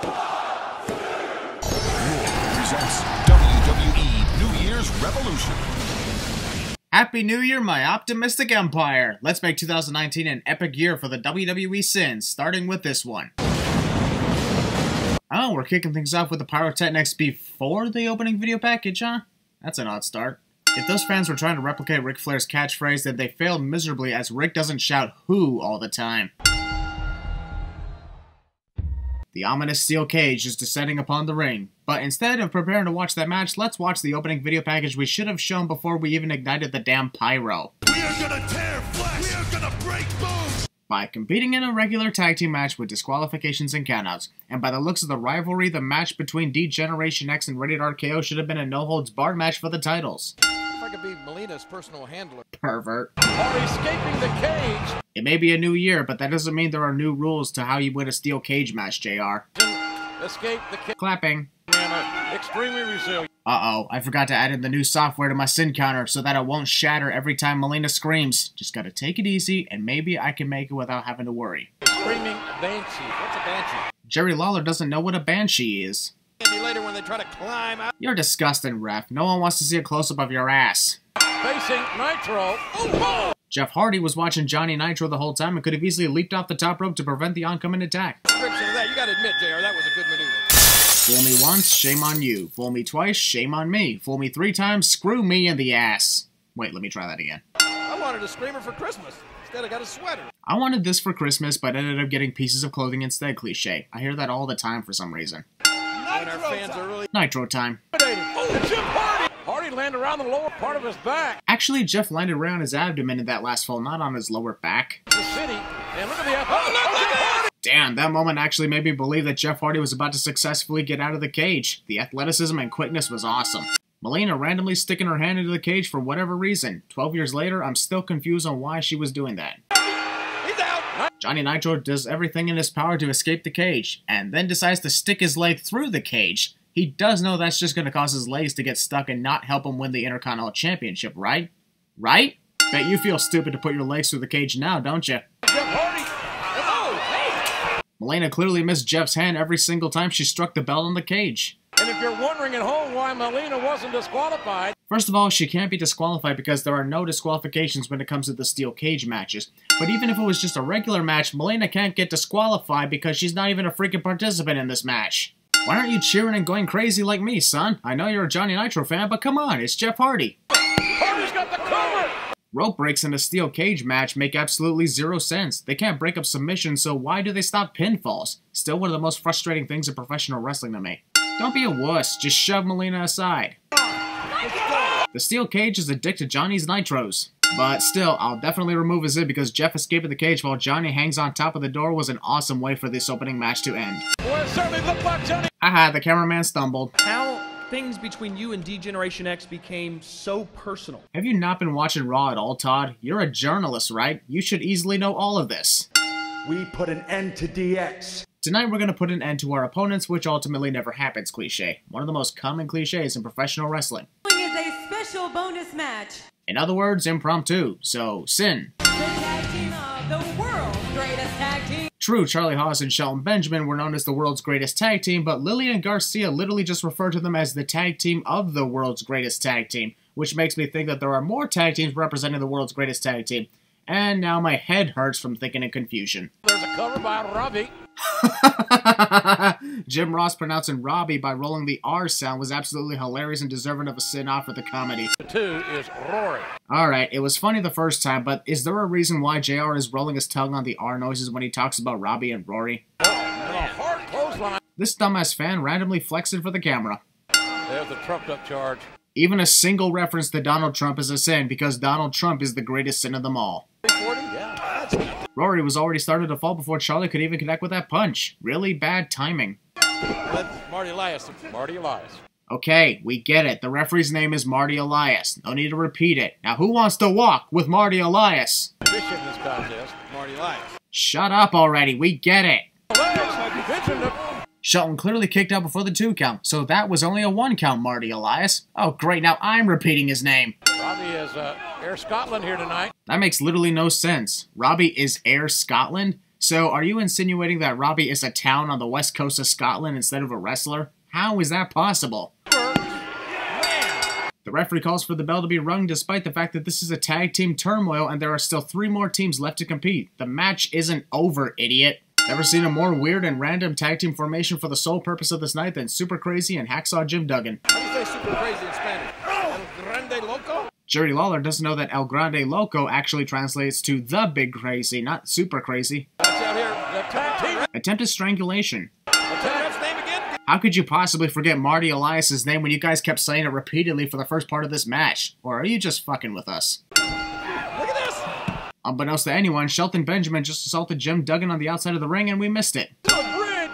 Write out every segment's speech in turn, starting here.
Presents WWE New Year's Revolution. Happy New Year, my optimistic empire! Let's make 2019 an epic year for the WWE Sins, starting with this one. Oh, we're kicking things off with the Pyrotechnics before the opening video package, huh? That's an odd start. If those fans were trying to replicate Ric Flair's catchphrase, then they failed miserably as Rick doesn't shout "who" all the time. The ominous steel cage is descending upon the ring, but instead of preparing to watch that match, let's watch the opening video package we should have shown before we even ignited the damn pyro. We are gonna tear flesh! We are gonna break bones! By competing in a regular tag team match with disqualifications and countouts, and by the looks of the rivalry, the match between DGeneration X and Rated RKO should have been a no-holds-barred match for the titles. If I could be Melina's personal handler. Pervert. Or escaping the cage. It may be a new year, but that doesn't mean there are new rules to how you win a steel cage match, JR. Escape the cage. Clapping. Extremely resilient. Uh-oh, I forgot to add in the new software to my sin counter so that it won't shatter every time Melina screams. Just gotta take it easy, and maybe I can make it without having to worry. Screaming banshee. What's a banshee? Jerry Lawler doesn't know what a banshee is. Maybe later when they try to climb out. You're disgusting, ref. No one wants to see a close-up of your ass. Facing Nitro. Oh! Jeff Hardy was watching Johnny Nitro the whole time and could have easily leaped off the top rope to prevent the oncoming attack. Description of that. You gotta admit, JR, that was a good maneuver. Fool me once, shame on you. Fool me twice, shame on me. Fool me 3 times, screw me in the ass. Wait, let me try that again. I wanted a screamer for Christmas. Instead, I got a sweater. I wanted this for Christmas, but ended up getting pieces of clothing instead, cliche. I hear that all the time for some reason. And our fans are really Nitro time. Oh, Jim Hardy! Hardy landed around the lower part of his back. Actually, Jeff landed around his abdomen in that last fall, not on his lower back. The city. And look at the oh, look at Hardy! Damn, that moment actually made me believe that Jeff Hardy was about to successfully get out of the cage. The athleticism and quickness was awesome. Melina randomly sticking her hand into the cage for whatever reason. 12 years later, I'm still confused on why she was doing that. He's out! Johnny Nitro does everything in his power to escape the cage, and then decides to stick his leg through the cage. He does know that's just going to cause his legs to get stuck and not help him win the Intercontinental Championship, right? Right? Bet you feel stupid to put your legs through the cage now, don't you? Jeff Hardy! Oh, hey! Melina clearly missed Jeff's hand every single time she struck the bell on the cage. And if you're wondering at home why Melina wasn't disqualified... First of all, she can't be disqualified because there are no disqualifications when it comes to the steel cage matches. But even if it was just a regular match, Melina can't get disqualified because she's not even a freaking participant in this match. Why aren't you cheering and going crazy like me, son? I know you're a Johnny Nitro fan, but come on, it's Jeff Hardy. Hardy's got the cover! Rope breaks in a steel cage match make absolutely zero sense. They can't break up submissions, so why do they stop pinfalls? Still one of the most frustrating things in professional wrestling to me. Don't be a wuss, just shove Melina aside. The steel cage is addicted to Johnny's Nitros. But still, I'll definitely remove his zip because Jeff escaping the cage while Johnny hangs on top of the door was an awesome way for this opening match to end. Boy, it certainly looked like Johnny. Haha, the cameraman stumbled. How things between you and DGeneration X became so personal. Have you not been watching Raw at all, Todd? You're a journalist, right? You should easily know all of this. We put an end to DX. Tonight we're going to put an end to our opponents, which ultimately never happens cliche. One of the most common cliches in professional wrestling. Is a special bonus match. In other words, impromptu. So, Sin. The tag team of the world's greatest tag team. True, Charlie Haas and Shelton Benjamin were known as the world's greatest tag team, but Lillian Garcia literally just referred to them as the tag team of the world's greatest tag team, which makes me think that there are more tag teams representing the world's greatest tag team. And now my head hurts from thinking in confusion. There's a cover by Robbie. Jim Ross pronouncing Robbie by rolling the R sound was absolutely hilarious and deserving of a sin-off for the comedy. The 2 is Rory. Alright, it was funny the first time, but is there a reason why JR is rolling his tongue on the R noises when he talks about Robbie and Rory? Oh, and a hard clothesline. This dumbass fan randomly flexed it for the camera. There's the trumped-up charge. Even a single reference to Donald Trump is a sin because Donald Trump is the greatest sin of them all. 40? Yeah, that's... Rory was already started to fall before Charlie could even connect with that punch. Really bad timing. Let Marty Elias. Marty Elias. Okay, we get it. The referee's name is Marty Elias. No need to repeat it. Now who wants to walk with Marty Elias? Bishop in this contest, Marty Elias. Shut up already, we get it. Elias, Shelton clearly kicked out before the 2 count, so that was only a 1 count, Marty Elias. Oh great, now I'm repeating his name. Robbie is Air Scotland here tonight. That makes literally no sense. Robbie is Air Scotland? So, are you insinuating that Robbie is a town on the west coast of Scotland instead of a wrestler? How is that possible? The referee calls for the bell to be rung despite the fact that this is a tag team turmoil and there are still 3 more teams left to compete. The match isn't over, idiot. Never seen a more weird and random tag team formation for the sole purpose of this night than Super Crazy and Hacksaw Jim Duggan. How do you say super crazy in Spanish? El Grande Loco? Jerry Lawler doesn't know that El Grande Loco actually translates to the Big Crazy, not Super Crazy. Watch out here. The tag team. Attempted strangulation. The tag's name again? How could you possibly forget Marty Elias's name when you guys kept saying it repeatedly for the first part of this match? Or are you just fucking with us? Look at this. Unbeknownst to anyone, Shelton Benjamin just assaulted Jim Duggan on the outside of the ring and we missed it. The bridge.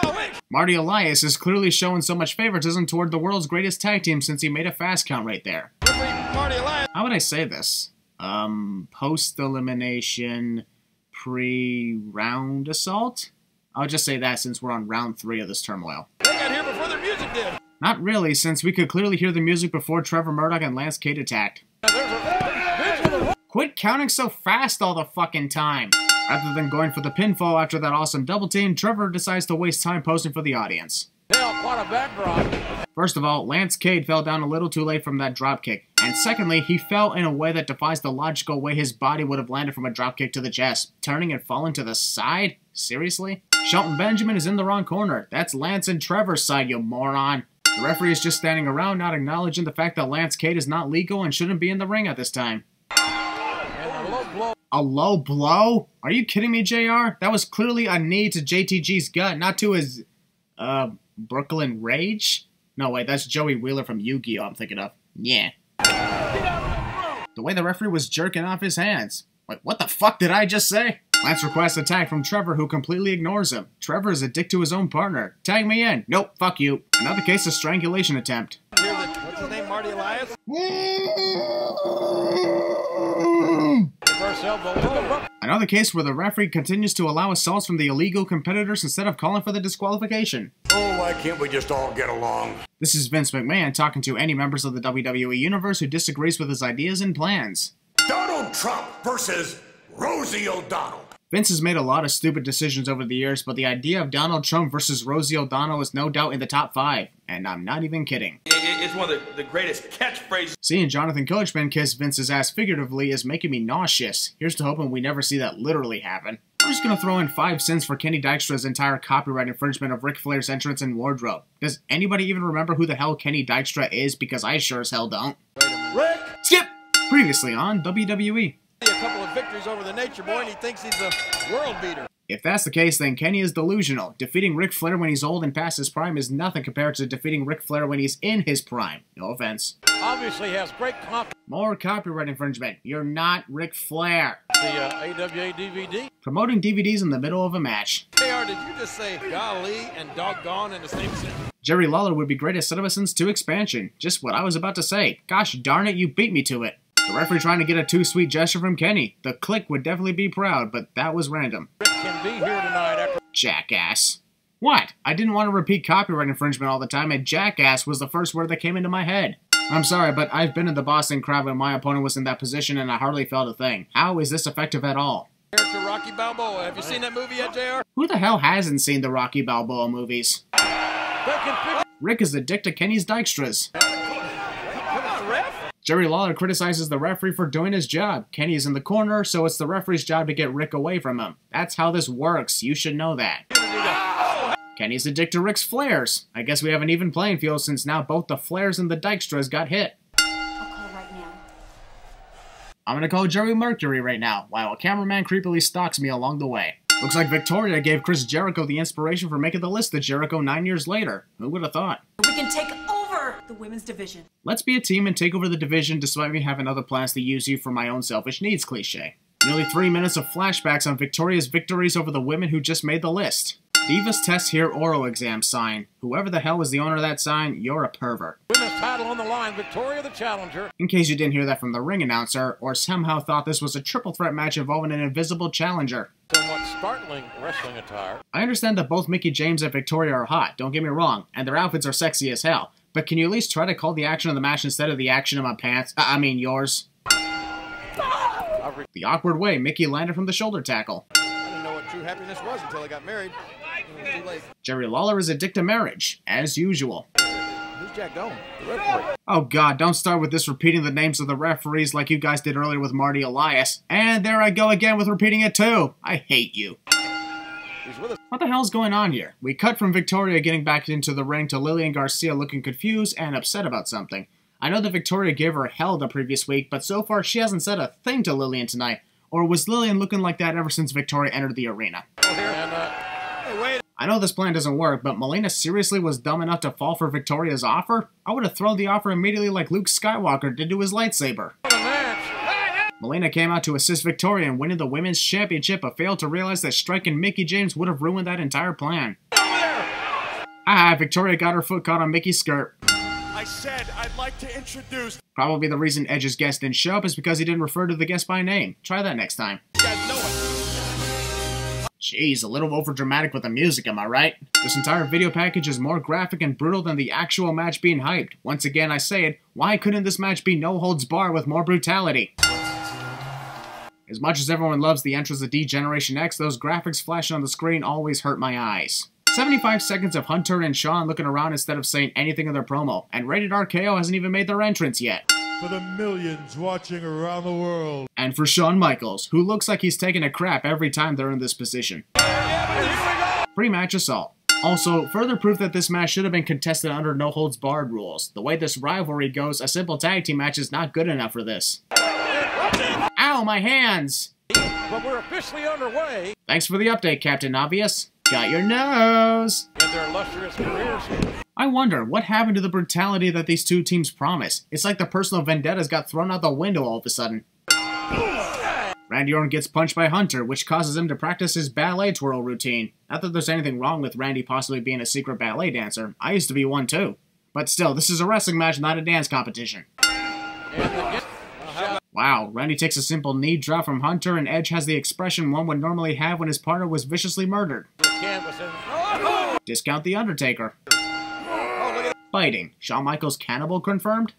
Oh, wait. Marty Elias is clearly showing so much favoritism toward the world's greatest tag team since he made a fast count right there. Marty Elias. How would I say this? Post-elimination, pre-round assault? I'll just say that since we're on round 3 of this turmoil. They got here before their music did. Not really, since we could clearly hear the music before Trevor Murdoch and Lance Cade attacked. Now, there's a Quit counting so fast all the fucking time! Rather than going for the pinfall after that awesome double team, Trevor decides to waste time posing for the audience. hell, quite a backdrop. First of all, Lance Cade fell down a little too late from that dropkick. And secondly, he fell in a way that defies the logical way his body would have landed from a dropkick to the chest. Turning and falling to the side? Seriously? Shelton Benjamin is in the wrong corner. That's Lance and Trevor's side, you moron. The referee is just standing around not acknowledging the fact that Lance Cade is not legal and shouldn't be in the ring at this time. And a low blow. A low blow? Are you kidding me, JR? That was clearly a knee to JTG's gut, not to his, Brooklyn Rage? No, wait, that's Joey Wheeler from Yu-Gi-Oh! I'm thinking of. Yeah. The way the referee was jerking off his hands. Wait, what the fuck did I just say? Lance requests a tag from Trevor, who completely ignores him. Trevor is a dick to his own partner. Tag me in. Nope, fuck you. Another case of strangulation attempt. What's his name, Marty Elias? Reverse elbow. Another case where the referee continues to allow assaults from the illegal competitors instead of calling for the disqualification. Oh, why can't we just all get along? This is Vince McMahon talking to any members of the WWE Universe who disagrees with his ideas and plans. Donald Trump versus Rosie O'Donnell. Vince has made a lot of stupid decisions over the years, but the idea of Donald Trump versus Rosie O'Donnell is no doubt in the top 5, and I'm not even kidding. It's one of the greatest catchphrases. Seeing Jonathan Coachman kiss Vince's ass figuratively is making me nauseous. Here's to hoping we never see that literally happen. I'm just gonna throw in 5 cents for Kenny Dykstra's entire copyright infringement of Ric Flair's entrance and wardrobe. Does anybody even remember who the hell Kenny Dykstra is? Because I sure as hell don't. Rick! Skip! Previously on WWE. A couple of victories over the Nature Boy, and he thinks he's a world beater. If that's the case, then Kenny is delusional. Defeating Ric Flair when he's old and past his prime is nothing compared to defeating Ric Flair when he's in his prime. No offense. Obviously has great confidence. More copyright infringement. You're not Ric Flair. The AWA DVD. Promoting DVDs in the middle of a match. JR, did you just say golly and doggone in the same sentence? Jerry Lawler would be great at Citizens 2 expansion. Just what I was about to say. Gosh darn it, you beat me to it. The referee trying to get a too sweet gesture from Kenny. The Click would definitely be proud, but that was random. Rick can be here tonight after... Jackass. What? I didn't want to repeat copyright infringement all the time, and jackass was the first word that came into my head. I'm sorry, but I've been in the Boston crowd when my opponent was in that position and I hardly felt a thing. How is this effective at all? Character Rocky Balboa. Have you seen that movie yet, JR? Who the hell hasn't seen the Rocky Balboa movies? Rick is a dick to Kenny's Dykstras. Come on, ref. Jerry Lawler criticizes the referee for doing his job. Kenny is in the corner, so it's the referee's job to get Rick away from him. That's how this works. You should know that. Kenny's a dick to Rick's Flares. I guess we have an even playing field since now both the Flares and the Dykstras got hit. I'll call right now. I'm gonna call Jerry Mercury right now, while a cameraman creepily stalks me along the way. Looks like Victoria gave Chris Jericho the inspiration for making the list of Jericho 9 years later. Who would have thought? We can take over the women's division. Let's be a team and take over the division despite me having other plans to use you for my own selfish needs cliche. Nearly 3 minutes of flashbacks on Victoria's victories over the women who just made the list. Divas Test Here oral exam sign. Whoever the hell was the owner of that sign, you're a pervert. Women's title on the line. Victoria the challenger. In case you didn't hear that from the ring announcer, or somehow thought this was a triple threat match involving an invisible challenger. Somewhat startling wrestling attire. I understand that both Mickie James and Victoria are hot, don't get me wrong, and their outfits are sexy as hell. But can you at least try to call the action of the match instead of the action of my pants? I mean yours. The awkward way Mickie landed from the shoulder tackle. I didn't know what true happiness was until they got married. It was too late. Jerry Lawler is addicted to marriage, as usual. Who's Jack Doan? The referee. Oh god, don't start with this repeating the names of the referees like you guys did earlier with Marty Elias. And there I go again with repeating it too. I hate you. He's with us. What the hell's going on here? We cut from Victoria getting back into the ring to Lillian Garcia looking confused and upset about something. I know that Victoria gave her hell the previous week, but so far she hasn't said a thing to Lillian tonight. Or was Lillian looking like that ever since Victoria entered the arena? Hey, wait. I know this plan doesn't work, but Melina seriously was dumb enough to fall for Victoria's offer? I would have thrown the offer immediately like Luke Skywalker did to his lightsaber. Melina came out to assist Victoria in winning the Women's Championship, but failed to realize that striking Mickie James would have ruined that entire plan. Victoria got her foot caught on Mickey's skirt. I said I'd like to introduce... Probably the reason Edge's guest didn't show up is because he didn't refer to the guest by name. Try that next time. You guys know it. Jeez, a little overdramatic with the music, am I right? This entire video package is more graphic and brutal than the actual match being hyped. Once again, I say it, why couldn't this match be no holds barred with more brutality? As much as everyone loves the entrance of DGeneration X, those graphics flashing on the screen always hurt my eyes. 75 seconds of Hunter and Shawn looking around instead of saying anything in their promo, and Rated RKO hasn't even made their entrance yet. For the millions watching around the world. And for Shawn Michaels, who looks like he's taking a crap every time they're in this position. Pre-match assault. Also, further proof that this match should have been contested under no-holds-barred rules. The way this rivalry goes, a simple tag team match is not good enough for this. Ow, my hands! But we're officially underway. Thanks for the update, Captain Obvious. Got your nose! In their illustrious careers here. I wonder, what happened to the brutality that these two teams promise? It's like the personal vendettas got thrown out the window all of a sudden. Randy Orton gets punched by Hunter, which causes him to practice his ballet twirl routine. Not that there's anything wrong with Randy possibly being a secret ballet dancer. I used to be one too. But still, this is a wrestling match, not a dance competition. Wow, Randy takes a simple knee drop from Hunter, and Edge has the expression one would normally have when his partner was viciously murdered. Discount The Undertaker. Biting. Shawn Michaels cannibal confirmed?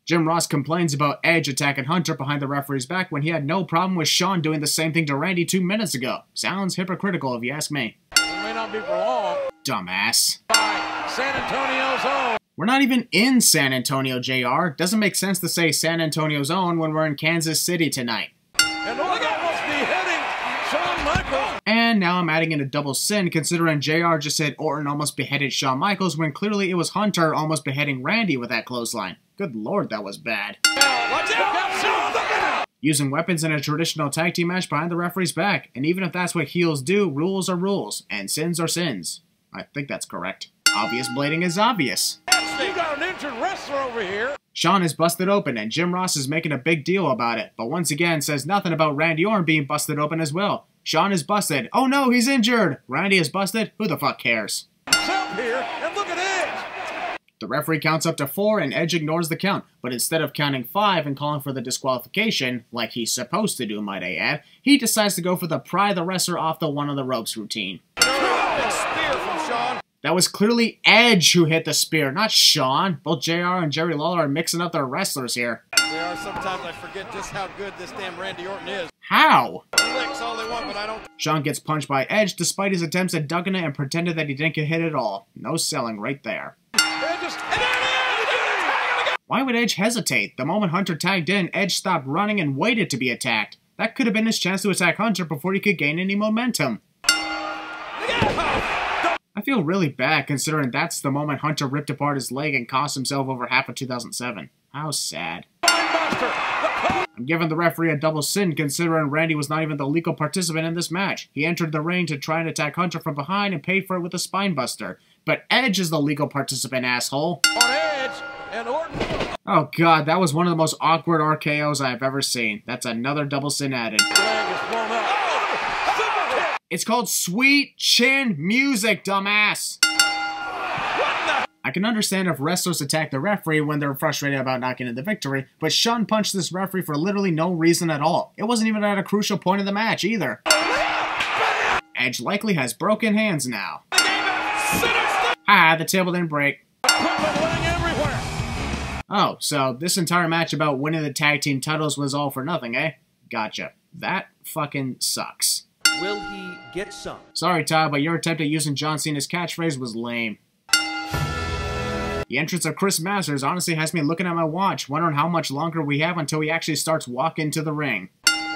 Jim Ross complains about Edge attacking Hunter behind the referee's back when he had no problem with Shawn doing the same thing to Randy 2 minutes ago. Sounds hypocritical if you ask me. It may not be for long. Dumbass. San Antonio's own. We're not even in San Antonio, JR. Doesn't make sense to say San Antonio's own when we're in Kansas City tonight. And Orton must be hitting Shawn Michaels. And now I'm adding in a double sin considering JR just said Orton almost beheaded Shawn Michaels when clearly it was Hunter almost beheading Randy with that clothesline. Good lord, that was bad. Watch out! Using weapons in a traditional tag team match behind the referee's back. And even if that's what heels do, rules are rules. And sins are sins. I think that's correct. Obvious blading is obvious. You got an injured wrestler over here. Shawn is busted open, and Jim Ross is making a big deal about it, but once again says nothing about Randy Orton being busted open as well. Shawn is busted. Oh no, he's injured! Randy is busted? Who the fuck cares? Up here, and look at Edge. The referee counts up to 4, and Edge ignores the count, but instead of counting 5 and calling for the disqualification, like he's supposed to do, might I add, he decides to go for the pry the wrestler off the one on the ropes routine. Spear from Shawn. That was clearly Edge who hit the spear, not Shawn. Both JR and Jerry Lawler are mixing up their wrestlers here. They are. Sometimes I forget just how good this damn Randy Orton is. How? Licks all they want, but I don't. Shawn gets punched by Edge despite his attempts at ducking it and pretended that he didn't get hit at all. No selling right there. Why would Edge hesitate? The moment Hunter tagged in, Edge stopped running and waited to be attacked. That could have been his chance to attack Hunter before he could gain any momentum. I feel really bad considering that's the moment Hunter ripped apart his leg and cost himself over half of 2007. How sad. I'm giving the referee a double sin considering Randy was not even the legal participant in this match. He entered the ring to try and attack Hunter from behind and paid for it with a spine buster. But Edge is the legal participant, asshole. On Edge and Orton. Oh god, that was one of the most awkward RKOs I've ever seen. That's another double sin added. Flag is blown up. It's called Sweet Chin Music, dumbass! I can understand if wrestlers attack the referee when they're frustrated about not getting the victory, but Shawn punched this referee for literally no reason at all. It wasn't even at a crucial point in the match, either. Edge likely has broken hands now. The table didn't break. Oh, so this entire match about winning the tag team titles was all for nothing, eh? Gotcha. That fucking sucks. Will he get some? Sorry, Todd, but your attempt at using John Cena's catchphrase was lame. The entrance of Chris Masters honestly has me looking at my watch, wondering how much longer we have until he actually starts walking to the ring.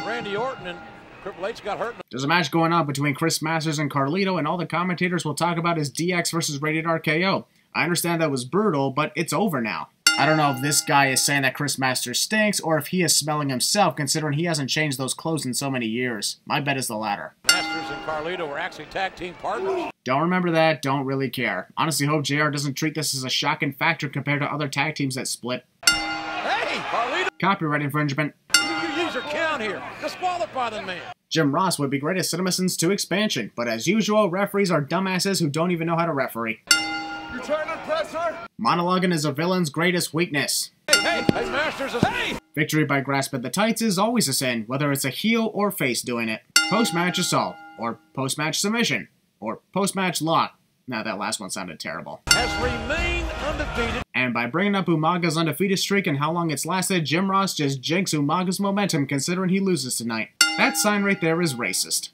Randy Orton and Triple H got hurt. There's a match going on between Chris Masters and Carlito, and all the commentators will talk about is DX versus Rated RKO. I understand that was brutal, but it's over now. I don't know if this guy is saying that Chris Masters stinks, or if he is smelling himself, considering he hasn't changed those clothes in so many years. My bet is the latter. Masters and Carlito were actually tag team partners. Don't remember that, don't really care. Honestly hope JR doesn't treat this as a shocking factor compared to other tag teams that split. Hey, Carlito! Copyright infringement. You use your count here. Disqualify the man. Jim Ross would be great at Cinema Sins 2 expansion, but as usual, referees are dumbasses who don't even know how to referee. You trying to impress her? Monologuing is a villain's greatest weakness. Hey, Masters is... Hey! Victory by grasp at the tights is always a sin, whether it's a heel or face doing it. Post-match assault, or post-match submission, or post-match lock. Now that last one sounded terrible. Has remained undefeated. And by bringing up Umaga's undefeated streak and how long it's lasted, Jim Ross just jinxed Umaga's momentum considering he loses tonight. That sign right there is racist.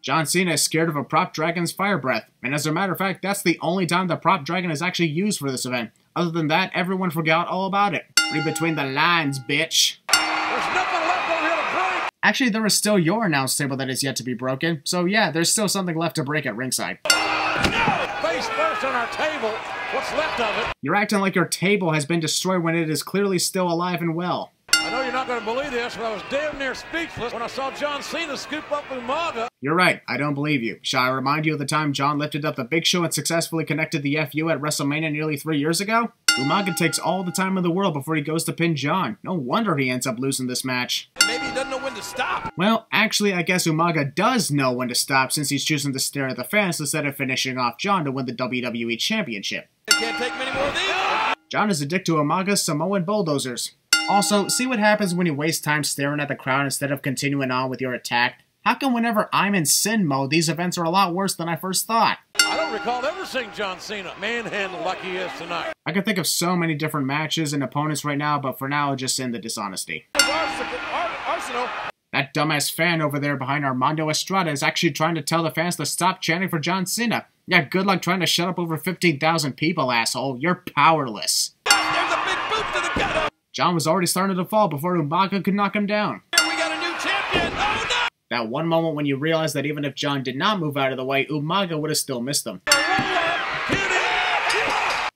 John Cena is scared of a prop dragon's fire breath, and as a matter of fact, that's the only time the prop dragon is actually used for this event. Other than that, everyone forgot all about it. Read between the lines, bitch. There's nothing left over here to break. Actually, there is still your announce table that is yet to be broken, so yeah, there's still something left to break at ringside. Face first on our table. What's left of it? You're acting like your table has been destroyed when it is clearly still alive and well. I know you're not going to believe this, but I was damn near speechless when I saw John Cena scoop up Umaga. You're right, I don't believe you. Shall I remind you of the time John lifted up the Big Show and successfully connected the FU at WrestleMania nearly 3 years ago? Umaga takes all the time in the world before he goes to pin John. No wonder he ends up losing this match. Maybe he doesn't know when to stop. Well, actually, I guess Umaga does know when to stop since he's choosing to stare at the fans instead of finishing off John to win the WWE Championship. They can't take many more of these. John is addicted to Umaga's Samoan bulldozers. Also, see what happens when you waste time staring at the crowd instead of continuing on with your attack? How come whenever I'm in sin mode, these events are a lot worse than I first thought? I don't recall ever seeing John Cena manhandle like he is tonight. I can think of so many different matches and opponents right now, but for now, I'll just end the dishonesty. Arsenal. That dumbass fan over there behind Armando Estrada is actually trying to tell the fans to stop chanting for John Cena. Yeah, good luck trying to shut up over 15,000 people, asshole. You're powerless. There's a big boot to the gut. John was already starting to fall before Umaga could knock him down. Here we got a new champion. Oh no! That one moment when you realize that even if John did not move out of the way, Umaga would have still missed him.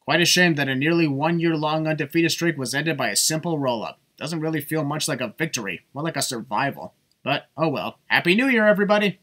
Quite a shame that a nearly 1 year long undefeated streak was ended by a simple roll-up. Doesn't really feel much like a victory, more like a survival. But, oh well. Happy New Year, everybody!